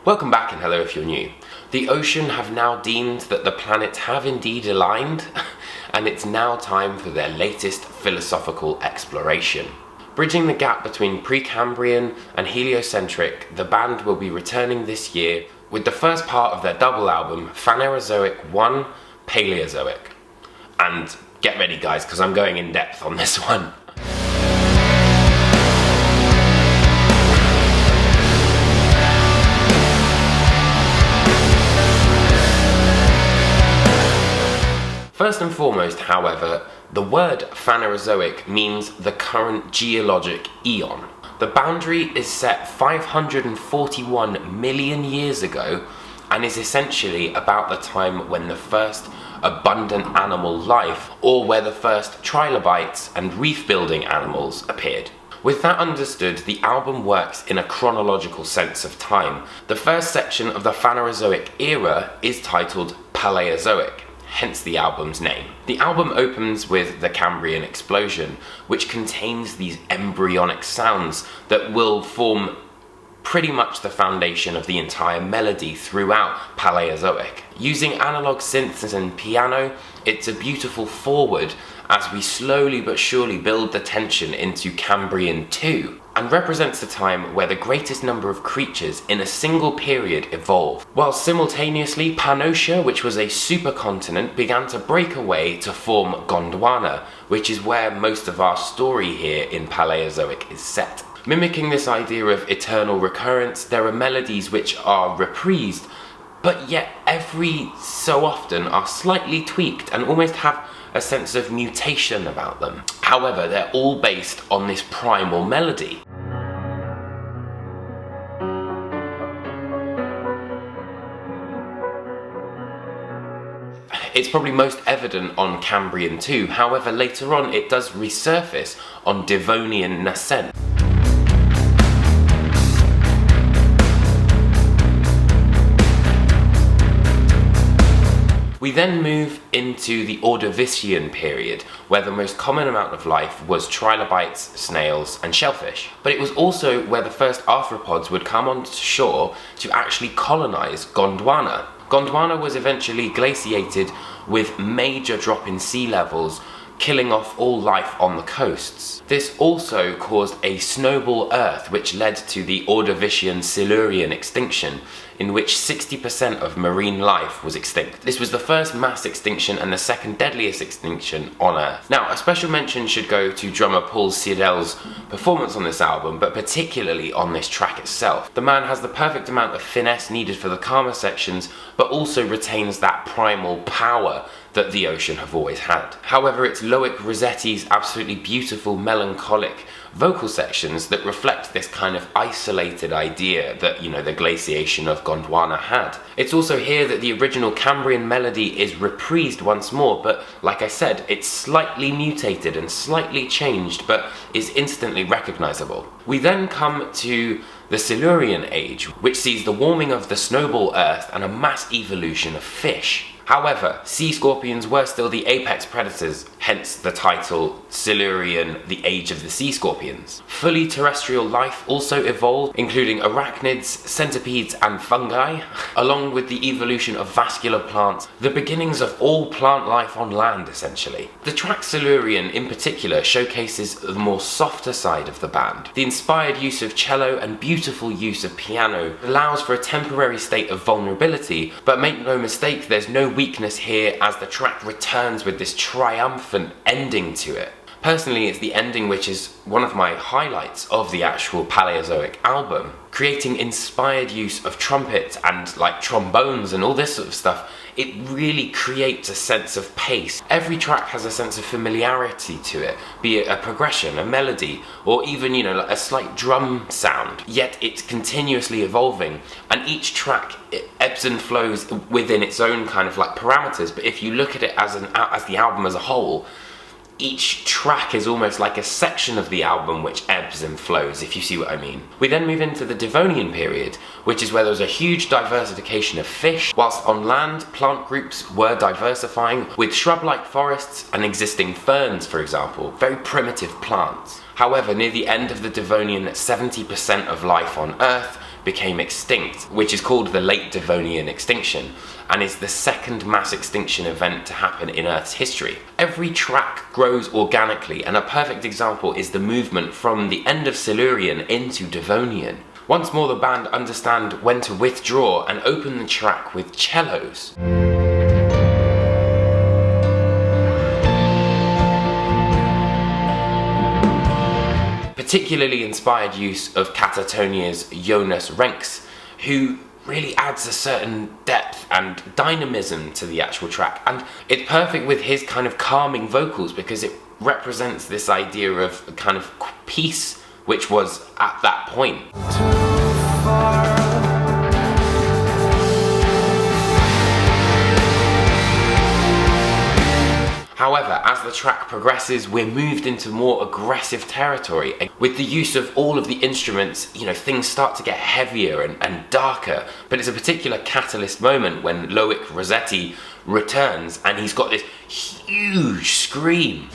Welcome back and hello if you're new. The ocean have now deemed that the planets have indeed aligned and it's now time for their latest philosophical exploration. Bridging the gap between Precambrian and heliocentric, the band will be returning this year with the first part of their double album, Phanerozoic 1, Palaeozoic. And get ready guys, because I'm going in depth on this one. First and foremost, however, the word Phanerozoic means the current geologic eon. The boundary is set 541 million years ago and is essentially about the time when the first abundant animal life, or where the first trilobites and reef-building animals appeared. With that understood, the album works in a chronological sense of time. The first section of the Phanerozoic era is titled Palaeozoic, hence the album's name. The album opens with the Cambrian explosion, which contains these embryonic sounds that will form pretty much the foundation of the entire melody throughout Palaeozoic. Using analog synths and piano, it's a beautiful forward as we slowly but surely build the tension into Cambrian 2, and represents the time where the greatest number of creatures in a single period evolved, while simultaneously Pannotia, which was a supercontinent, began to break away to form Gondwana, which is where most of our story here in Palaeozoic is set. Mimicking this idea of eternal recurrence, there are melodies which are reprised, but yet every so often are slightly tweaked and almost have a sense of mutation about them. However, they're all based on this primal melody. It's probably most evident on Cambrian 2, however later on it does resurface on Devonian nascent. We then move into the Ordovician period, where the most common amount of life was trilobites, snails, and shellfish. But it was also where the first arthropods would come on shore to actually colonize Gondwana. Gondwana was eventually glaciated with major drop in sea levels, killing off all life on the coasts. This also caused a snowball Earth, which led to the Ordovician Silurian extinction, in which 60% of marine life was extinct. This was the first mass extinction and the second deadliest extinction on Earth. Now, a special mention should go to drummer Paul Siedel's performance on this album, but particularly on this track itself. The man has the perfect amount of finesse needed for the calmer sections, but also retains that primal power that the ocean have always had. However, it's Loic Rossetti's absolutely beautiful melancholic vocal sections that reflect this kind of isolated idea that, the glaciation of Gondwana had. It's also here that the original Cambrian melody is reprised once more, but like I said, it's slightly mutated and slightly changed, but is instantly recognizable. We then come to the Silurian age, which sees the warming of the snowball Earth and a mass evolution of fish. However, sea scorpions were still the apex predators, hence the title Silurian, the Age of the Sea Scorpions. Fully terrestrial life also evolved, including arachnids, centipedes and fungi, along with the evolution of vascular plants, the beginnings of all plant life on land essentially. The track Silurian in particular showcases the more softer side of the band. The inspired use of cello and beautiful use of piano allows for a temporary state of vulnerability, but make no mistake, there's no weakness here as the track returns with this triumphant ending to it. Personally, it's the ending which is one of my highlights of the actual Palaeozoic album. Creating inspired use of trumpets and trombones and all this sort of stuff, it really creates a sense of pace. Every track has a sense of familiarity to it, be it a progression, a melody, or even, a slight drum sound. Yet it's continuously evolving, and each track it ebbs and flows within its own kind of parameters. But if you look at it as the album as a whole, each track is almost like a section of the album which ebbs and flows, if you see what I mean. We then move into the Devonian period, which is where there was a huge diversification of fish, whilst on land, plant groups were diversifying with shrub-like forests and existing ferns, for example, very primitive plants. However, near the end of the Devonian, 70% of life on Earth became extinct, which is called the Late Devonian extinction, and is the second mass extinction event to happen in Earth's history. Every track grows organically, and a perfect example is the movement from the end of Silurian into Devonian. Once more, the band understand when to withdraw and open the track with cellos. Particularly inspired use of Catatonia's Jonas Renks, who really adds a certain depth and dynamism to the actual track, and it's perfect with his kind of calming vocals because it represents this idea of kind of peace, which was at that point. However, as the track progresses, we're moved into more aggressive territory. With the use of all of the instruments, things start to get heavier and darker. But it's a particular catalyst moment when Loic Rossetti returns and he's got this huge scream.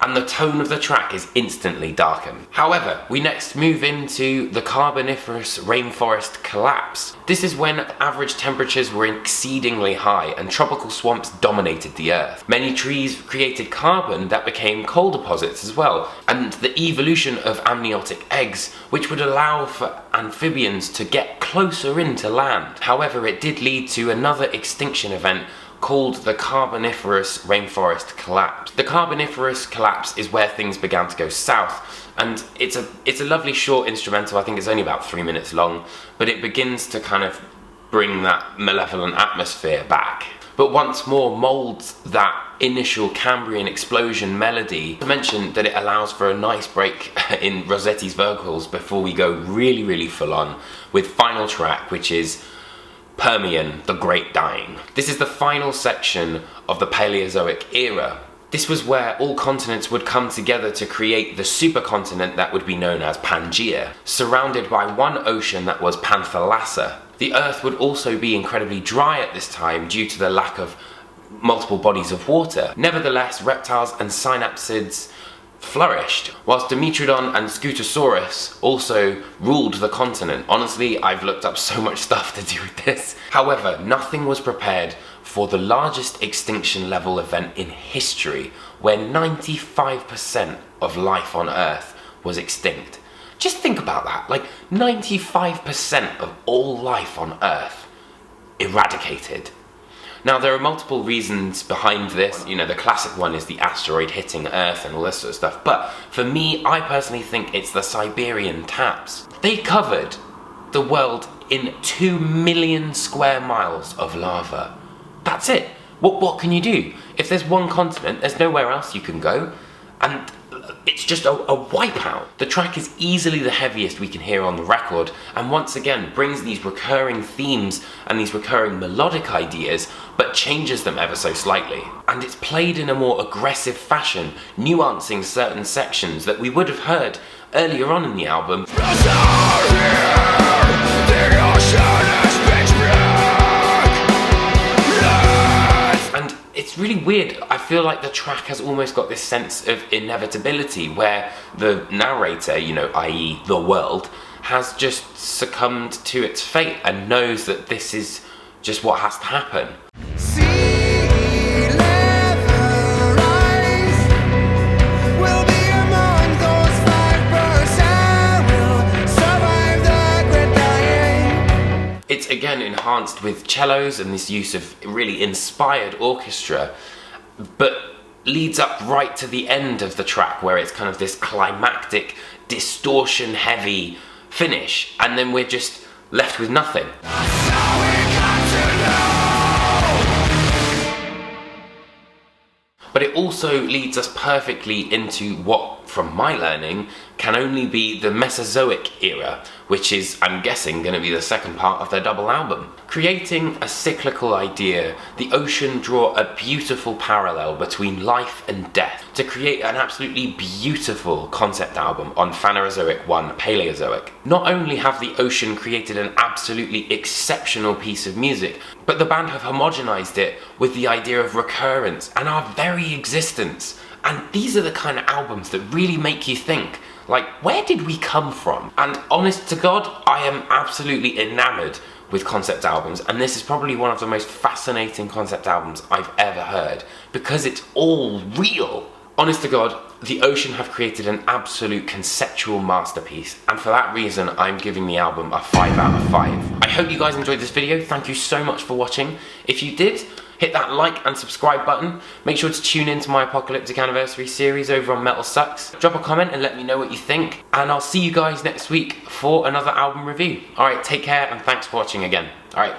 And the tone of the track is instantly darkened. However, we next move into the Carboniferous rainforest collapse. This is when average temperatures were exceedingly high and tropical swamps dominated the earth. Many trees created carbon that became coal deposits as well, and the evolution of amniotic eggs, which would allow for amphibians to get closer into land. However, it did lead to another extinction event called the Carboniferous rainforest collapse. The Carboniferous collapse is where things began to go south, and it's a lovely short instrumental. I think it's only about 3 minutes long, but it begins to kind of bring that malevolent atmosphere back. But once more molds that initial Cambrian explosion melody. To mention that it allows for a nice break in Rossetti's vocals before we go really full on with final track, which is Permian, the Great Dying. This is the final section of the Palaeozoic era. This was where all continents would come together to create the supercontinent that would be known as Pangaea, surrounded by one ocean that was Panthalassa. The Earth would also be incredibly dry at this time due to the lack of multiple bodies of water. Nevertheless, reptiles and synapsids flourished, whilst Dimetrodon and Scutosaurus also ruled the continent. Honestly, I've looked up so much stuff to do with this. However, nothing was prepared for the largest extinction level event in history, where 95% of life on Earth was extinct. Just think about that, like 95% of all life on Earth eradicated. Now, there are multiple reasons behind this. The classic one is the asteroid hitting Earth and all this sort of stuff. But for me, I personally think it's the Siberian taps. They covered the world in 2 million square miles of lava. That's it. What can you do? If there's one continent, there's nowhere else you can go. And it's just a wipeout. The track is easily the heaviest we can hear on the record, and once again brings these recurring themes and these recurring melodic ideas, but changes them ever so slightly. And it's played in a more aggressive fashion, nuancing certain sections that we would have heard earlier on in the album. And it's really weird. I feel like the track has almost got this sense of inevitability where the narrator, i.e. the world, has just succumbed to its fate and knows that this is just what has to happen. It's again enhanced with cellos and this use of really inspired orchestra, but leads up right to the end of the track where it's kind of this climactic, distortion heavy finish, and then we're just left with nothing. But it also leads us perfectly into what from my learning, can only be the Mesozoic era, which is, I'm guessing, going to be the second part of their double album. Creating a cyclical idea, the ocean draw a beautiful parallel between life and death to create an absolutely beautiful concept album on Phanerozoic 1 Palaeozoic. Not only have the ocean created an absolutely exceptional piece of music, but the band have homogenized it with the idea of recurrence and our very existence. And these are the kind of albums that really make you think, like, where did we come from? And honest to God, I am absolutely enamored with concept albums, and this is probably one of the most fascinating concept albums I've ever heard, because it's all real. Honest to God, the Ocean have created an absolute conceptual masterpiece, and for that reason, I'm giving the album a 5 out of 5. I hope you guys enjoyed this video. Thank you so much for watching. If you did, hit that like and subscribe button. Make sure to tune in to my Apocalyptic Anniversary series over on Metal Sucks. Drop a comment and let me know what you think, and I'll see you guys next week for another album review. Alright, take care and thanks for watching again. Alright.